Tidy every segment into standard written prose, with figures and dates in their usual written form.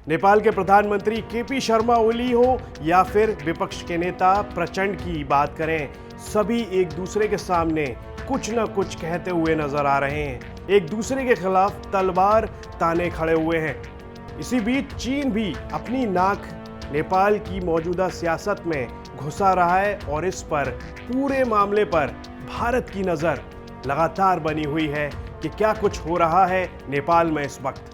नेपाल के प्रधानमंत्री केपी शर्मा ओली हो या फिर विपक्ष के नेता प्रचंड की बात करें, सभी एक दूसरे के सामने कुछ न कुछ कहते हुए नजर आ रहे हैं। एक दूसरे के खिलाफ तलवार ताने खड़े हुए हैं। इसी बीच चीन भी अपनी नाक नेपाल की मौजूदा सियासत में घुसा रहा है और इस पर पूरे मामले पर भारत की नजर लगातार बनी हुई है कि क्या कुछ हो रहा है नेपाल में इस वक्त।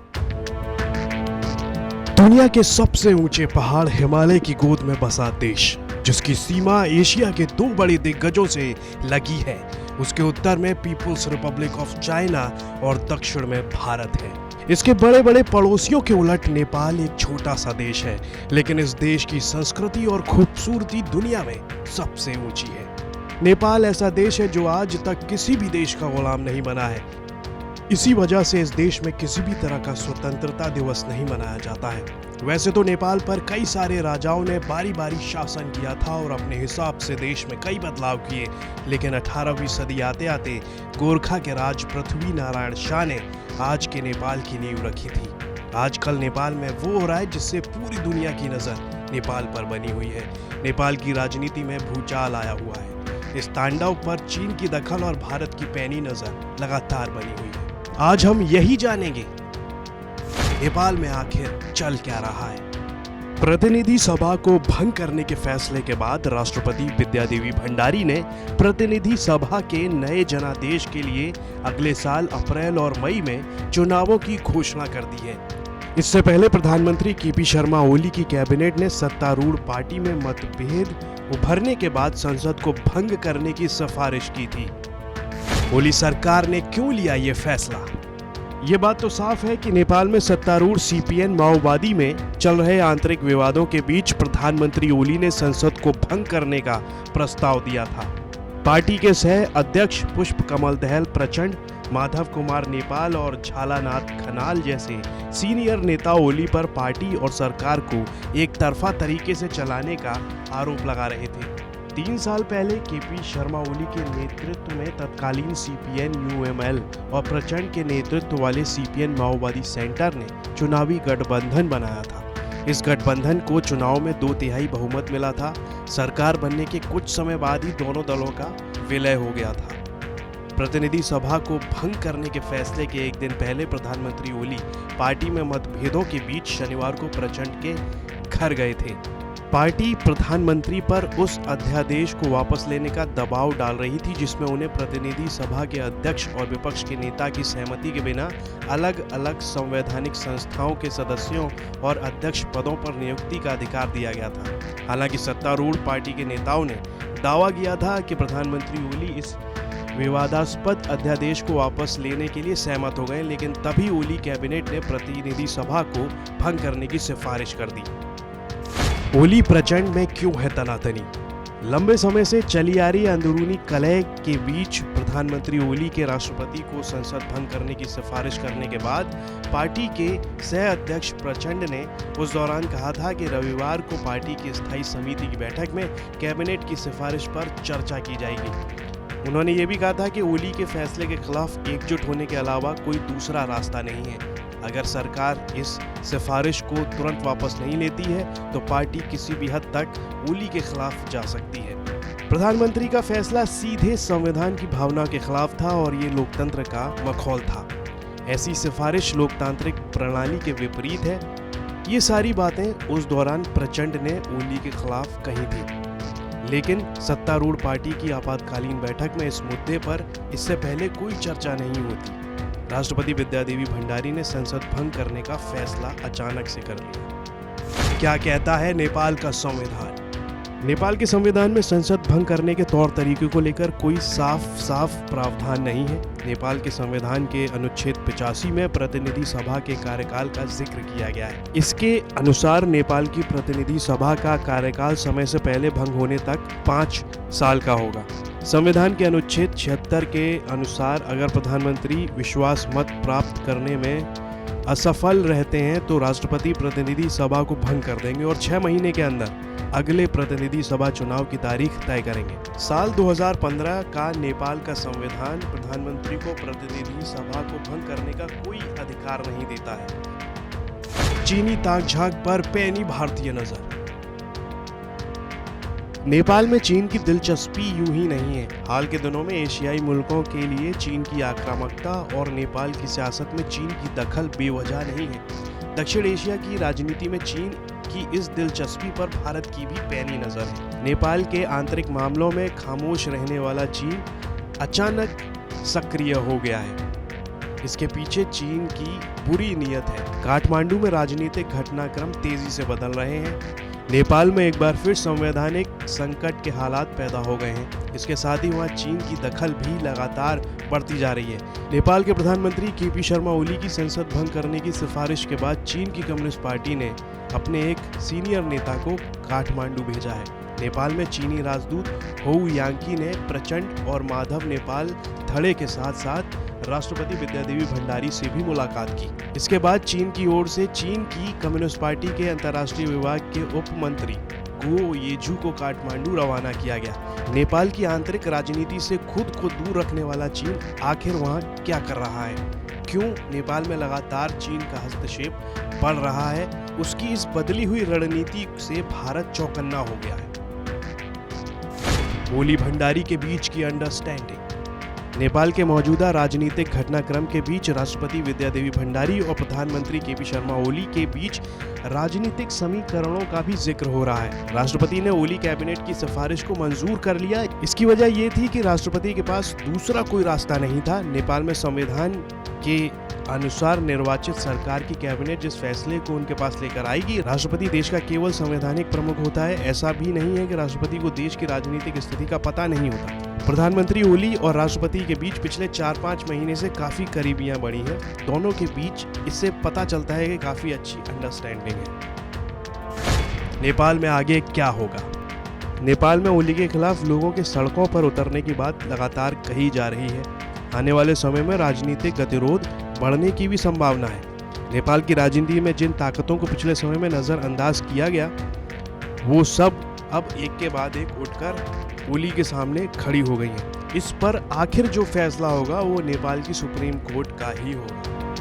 दुनिया के सबसे ऊंचे पहाड़ हिमालय की गोद में बसा देश, जिसकी सीमा एशिया के दो बड़े दिग्गजों से लगी है। उसके उत्तर में पीपुल्स रिपब्लिक ऑफ चाइना और दक्षिण में भारत है। इसके बड़े बड़े पड़ोसियों के उलट नेपाल एक छोटा सा देश है, लेकिन इस देश की संस्कृति और खूबसूरती दुनिया में सबसे ऊंची है। नेपाल ऐसा देश है जो आज तक किसी भी देश का गुलाम नहीं बना है। इसी वजह से इस देश में किसी भी तरह का स्वतंत्रता दिवस नहीं मनाया जाता है। वैसे तो नेपाल पर कई सारे राजाओं ने बारी बारी शासन किया था और अपने हिसाब से देश में कई बदलाव किए, लेकिन 18वीं सदी आते आते गोरखा के राज पृथ्वी नारायण शाह ने आज के नेपाल की नींव रखी थी। आजकल नेपाल में वो हो रहा है जिससे पूरी दुनिया की नजर नेपाल पर बनी हुई है। नेपाल की राजनीति में भूचाल आया हुआ है। इस तांडव पर चीन की दखल और भारत की पैनी नजर लगातार बनी हुई है। आज हम यही जानेंगे नेपाल में आखिर चल क्या रहा है। प्रतिनिधि सभा को भंग करने के फैसले के बाद राष्ट्रपति विद्यादेवी भंडारी ने प्रतिनिधि सभा के नए जनादेश के लिए अगले साल अप्रैल और मई में चुनावों की घोषणा कर दी है। इससे पहले प्रधानमंत्री केपी शर्मा ओली की कैबिनेट ने सत्तारूढ़ पार्टी में मतभेद उभरने के बाद संसद को भंग करने की सिफारिश की थी। ओली सरकार ने क्यों लिया ये फैसला? ये बात तो साफ है कि नेपाल में सत्तारूढ़ सीपीएन माओवादी में चल रहे आंतरिक विवादों के बीच प्रधानमंत्री ओली ने संसद को भंग करने का प्रस्ताव दिया था। पार्टी के सह अध्यक्ष पुष्प कमल दहल प्रचंड, माधव कुमार नेपाल और झालानाथ खनाल जैसे सीनियर नेता ओली पर पार्टी और सरकार को एक तरफा तरीके से चलाने का आरोप लगा रहे थे। 3 साल पहले केपी शर्मा ओली के नेतृत्व में तत्कालीन सीपीएन यूएमएल और प्रचंड के नेतृत्व वाले सीपीएन माओवादी सेंटर ने चुनावी गठबंधन बनाया था। इस गठबंधन को चुनाव में 2/3 बहुमत मिला था। सरकार बनने के कुछ समय बाद ही दोनों दलों का विलय हो गया था। प्रतिनिधि सभा को भंग करने के फैसले के एक दिन पहले प्रधानमंत्री ओली पार्टी में मतभेदों के बीच शनिवार को प्रचंड के घर गए थे। पार्टी प्रधानमंत्री पर उस अध्यादेश को वापस लेने का दबाव डाल रही थी जिसमें उन्हें प्रतिनिधि सभा के अध्यक्ष और विपक्ष के नेता की सहमति के बिना अलग अलग संवैधानिक संस्थाओं के सदस्यों और अध्यक्ष पदों पर नियुक्ति का अधिकार दिया गया था। हालांकि सत्तारूढ़ पार्टी के नेताओं ने दावा किया था कि प्रधानमंत्री ओली इस विवादास्पद अध्यादेश को वापस लेने के लिए सहमत हो गए, लेकिन तभी ओली कैबिनेट ने प्रतिनिधि सभा को भंग करने की सिफारिश कर दी। ओली प्रचंड में क्यों है तनातनी? लंबे समय से चली आ रही अंदरूनी कलह के बीच प्रधानमंत्री ओली के राष्ट्रपति को संसद भंग करने की सिफारिश करने के बाद पार्टी के सह अध्यक्ष प्रचंड ने उस दौरान कहा था कि रविवार को पार्टी की स्थायी समिति की बैठक में कैबिनेट की सिफारिश पर चर्चा की जाएगी। उन्होंने ये भी कहा था कि ओली के फैसले के खिलाफ एकजुट होने के अलावा कोई दूसरा रास्ता नहीं है। अगर सरकार इस सिफारिश को तुरंत वापस नहीं लेती है तो पार्टी किसी भी हद तक ओली के खिलाफ जा सकती है। प्रधानमंत्री का फैसला सीधे संविधान की भावना के खिलाफ था और ये लोकतंत्र का मखौल था। ऐसी सिफारिश लोकतांत्रिक प्रणाली के विपरीत है। ये सारी बातें उस दौरान प्रचंड ने ओली के खिलाफ कही थी, लेकिन सत्तारूढ़ पार्टी की आपातकालीन बैठक में इस मुद्दे पर इससे पहले कोई चर्चा नहीं होती। राष्ट्रपति विद्यादेवी भंडारी ने संसद भंग करने का फैसला अचानक से कर लिया। क्या कहता है नेपाल का संविधान? नेपाल के संविधान में संसद भंग करने के तौर तरीके को लेकर कोई साफ प्रावधान नहीं है। नेपाल के संविधान के अनुच्छेद 85 में प्रतिनिधि सभा के कार्यकाल का जिक्र किया गया है। इसके अनुसार नेपाल की प्रतिनिधि सभा का कार्यकाल समय से पहले भंग होने तक 5 साल का होगा। संविधान के अनुच्छेद 76 के अनुसार अगर प्रधानमंत्री विश्वास मत प्राप्त करने में असफल रहते हैं तो राष्ट्रपति प्रतिनिधि सभा को भंग कर देंगे और 6 महीने के अंदर अगले प्रतिनिधि सभा चुनाव की तारीख तय करेंगे। साल 2015 का नेपाल का संविधान प्रधानमंत्री को प्रतिनिधि सभा को भंग करने का कोई अधिकार नहीं देता है। चीनी ताक झांक पर पैनी भारतीय नजर। नेपाल में चीन की दिलचस्पी यूं ही नहीं है। हाल के दिनों में एशियाई मुल्कों के लिए चीन की आक्रामकता और नेपाल की सियासत में चीन की दखल बेवजह नहीं है। दक्षिण एशिया की राजनीति में चीन की इस दिलचस्पी पर भारत की भी पैनी नजर है। नेपाल के आंतरिक मामलों में खामोश रहने वाला चीन अचानक सक्रिय हो गया है। इसके पीछे चीन की बुरी नीयत है। काठमांडू में राजनीतिक घटनाक्रम तेजी से बदल रहे हैं। नेपाल में एक बार फिर संवैधानिक संकट के हालात पैदा हो गए हैं। इसके साथ ही वहाँ चीन की दखल भी लगातार बढ़ती जा रही है। नेपाल के प्रधानमंत्री केपी शर्मा ओली की संसद भंग करने की सिफारिश के बाद चीन की कम्युनिस्ट पार्टी ने अपने एक सीनियर नेता को काठमांडू भेजा है। नेपाल में चीनी राजदूत होऊ यांकी ने प्रचंड और माधव नेपाल धड़े के साथ साथ राष्ट्रपति विद्यादेवी भंडारी से भी मुलाकात की। इसके बाद चीन की ओर से चीन की कम्युनिस्ट पार्टी के अंतर्राष्ट्रीय विभाग के उप मंत्री गो येझू को काठमांडू रवाना किया गया। नेपाल की आंतरिक राजनीति से खुद को दूर रखने वाला चीन आखिर वहां क्या कर रहा है? क्यों नेपाल में लगातार चीन का हस्तक्षेप बढ़ रहा है? उसकी इस बदली हुई रणनीति से भारत चौकन्ना हो गया है। ओली भंडारी के बीच की अंडरस्टैंडिंग। नेपाल के मौजूदा राजनीतिक घटनाक्रम के बीच राष्ट्रपति विद्यादेवी भंडारी और प्रधानमंत्री केपी शर्मा ओली के बीच राजनीतिक समीकरणों का भी जिक्र हो रहा है। राष्ट्रपति ने ओली कैबिनेट की सिफारिश को मंजूर कर लिया। इसकी वजह यह थी कि राष्ट्रपति के पास दूसरा कोई रास्ता नहीं था। नेपाल में संविधान के अनुसार निर्वाचित सरकार की कैबिनेट जिस फैसले को उनके पास लेकर आएगी, राष्ट्रपति देश का केवल संवैधानिक प्रमुख होता है। ऐसा भी नहीं है कि राष्ट्रपति को देश की राजनीतिक स्थिति का पता नहीं होता। प्रधानमंत्री ओली और राष्ट्रपति के बीच पिछले 4-5 महीने से काफी करीबियां बढ़ी हैं। दोनों के बीच इससे पता चलता है कि काफी अच्छी अंडरस्टैंडिंग है। नेपाल में आगे क्या होगा? नेपाल में ओली के खिलाफ लोगों के सड़कों पर उतरने की बात लगातार कही जा रही है। आने वाले समय में राजनीतिक गतिरोध बढ़ने की भी संभावना है। नेपाल की राजनीति में जिन ताकतों को पिछले समय में नजरअंदाज किया गया, वो सब अब एक के बाद एक उठकर ओली के सामने खड़ी हो गई हैं। इस पर आखिर जो फैसला होगा वो नेपाल की सुप्रीम कोर्ट का ही होगा।